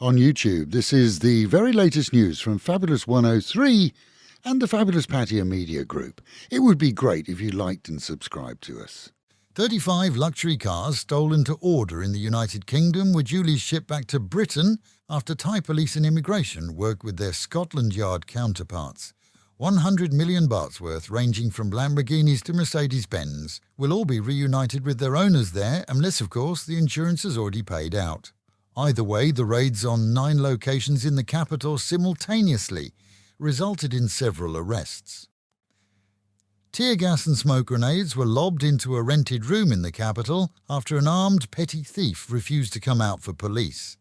on YouTube. This is the very latest news from Fabulous 103 and the Fabulous Pattaya Media Group. It would be great if you liked and subscribed to us. 35 luxury cars stolen to order in the United Kingdom were duly shipped back to Britain after Thai police and immigration worked with their Scotland Yard counterparts. 100 million bahts worth, ranging from Lamborghinis to Mercedes-Benz, will all be reunited with their owners there, unless, of course, the insurance is already paid out. Either way, the raids on 9 locations in the capital simultaneously resulted in several arrests. Tear gas and smoke grenades were lobbed into a rented room in the capital after an armed petty thief refused to come out for police.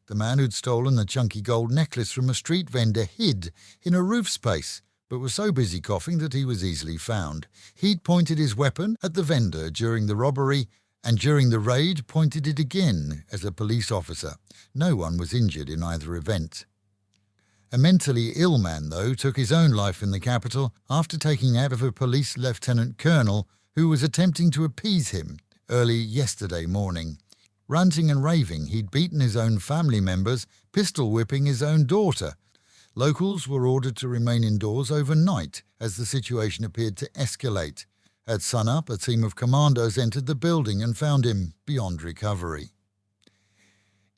The man who'd stolen a chunky gold necklace from a street vendor hid in a roof space, but was so busy coughing that he was easily found. He'd pointed his weapon at the vendor during the robbery, and during the raid pointed it again as a police officer. No one was injured in either event. A mentally ill man, though, took his own life in the capital after taking out of a police lieutenant colonel who was attempting to appease him early yesterday morning. Ranting and raving, he'd beaten his own family members, pistol whipping his own daughter. Locals were ordered to remain indoors overnight as the situation appeared to escalate. At sunup, a team of commandos entered the building and found him beyond recovery.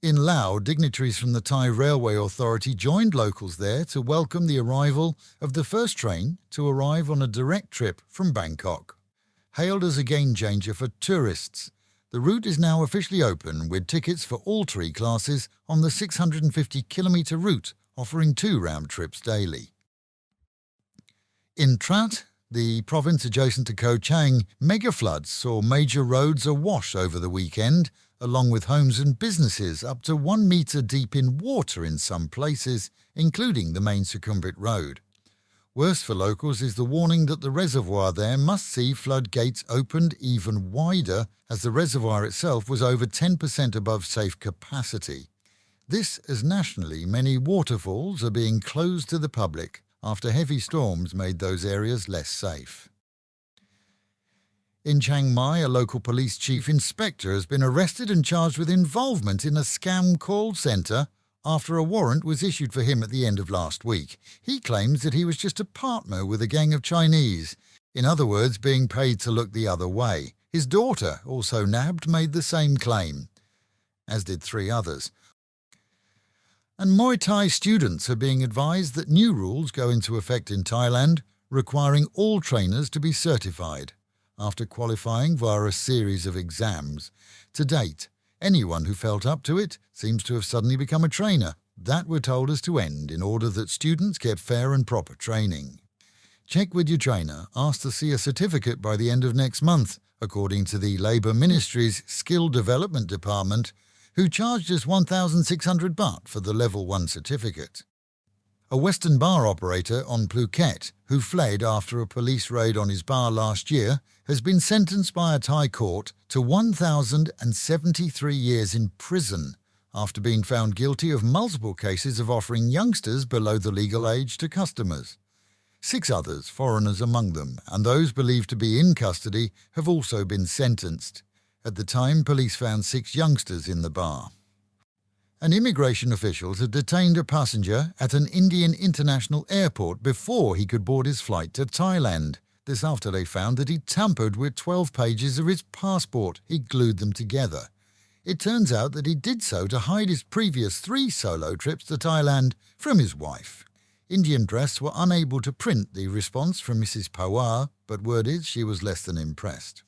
In Laos, dignitaries from the Thai Railway Authority joined locals there to welcome the arrival of the first train to arrive on a direct trip from Bangkok. Hailed as a game-changer for tourists, the route is now officially open with tickets for all 3 classes on the 650-kilometre route, offering 2 round trips daily. In Trat, the province adjacent to Koh Chang, mega floods saw major roads awash over the weekend, along with homes and businesses up to 1 metre deep in water in some places, including the main Sukhumvit Road. Worse for locals is the warning that the reservoir there must see floodgates opened even wider, as the reservoir itself was over 10% above safe capacity. This as nationally many waterfalls are being closed to the public after heavy storms made those areas less safe. In Chiang Mai, a local police chief inspector has been arrested and charged with involvement in a scam call centre after a warrant was issued for him at the end of last week. He claims that he was just a partner with a gang of Chinese, in other words, being paid to look the other way. His daughter, also nabbed, made the same claim, as did 3 others. And Muay Thai students are being advised that new rules go into effect in Thailand, requiring all trainers to be certified after qualifying via a series of exams. To date, anyone who felt up to it seems to have suddenly become a trainer. That we're told is to end in order that students get fair and proper training. Check with your trainer, asked to see a certificate by the end of next month, according to the Labour Ministry's Skill Development Department, who charged us 1,600 baht for the Level 1 certificate. A Western bar operator on Phuket, who fled after a police raid on his bar last year, has been sentenced by a Thai court to 1,073 years in prison after being found guilty of multiple cases of offering youngsters below the legal age to customers. 6 others, foreigners among them, and those believed to be in custody, have also been sentenced. At the time, police found 6 youngsters in the bar. And immigration officials had detained a passenger at an Indian international airport before he could board his flight to Thailand. This after they found that he'd tampered with 12 pages of his passport. He glued them together. It turns out that he did so to hide his previous 3 solo trips to Thailand from his wife. Indian Press were unable to print the response from Mrs. Pawar, but word is she was less than impressed.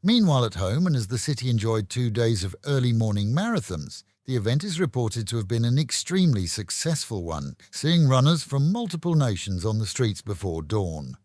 Meanwhile at home, and as the city enjoyed 2 days of early morning marathons, the event is reported to have been an extremely successful one, seeing runners from multiple nations on the streets before dawn.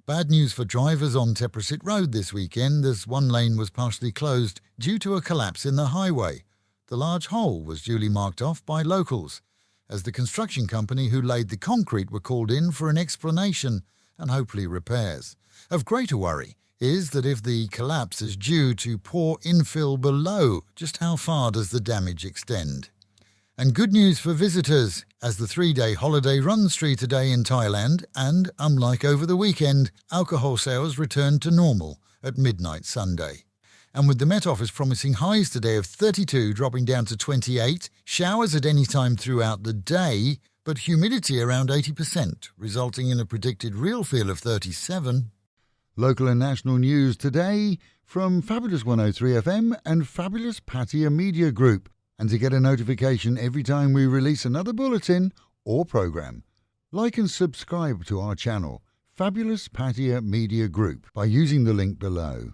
Bad news for drivers on Thepprasit Road this weekend, as 1 lane was partially closed due to a collapse in the highway. The large hole was duly marked off by locals, as the construction company who laid the concrete were called in for an explanation and hopefully repairs. Of greater worry is that if the collapse is due to poor infill below, just how far does the damage extend? And good news for visitors, as the 3-day holiday runs through today in Thailand, and, unlike over the weekend, alcohol sales returned to normal at midnight Sunday. And with the Met Office promising highs today of 32 dropping down to 28, showers at any time throughout the day, but humidity around 80%, resulting in a predicted real feel of 37. Local and national news today from Fabulous 103 FM and Fabulous Pattaya Media Group. And to get a notification every time we release another bulletin or program, like and subscribe to our channel, Fabulous Pattaya Media Group, by using the link below.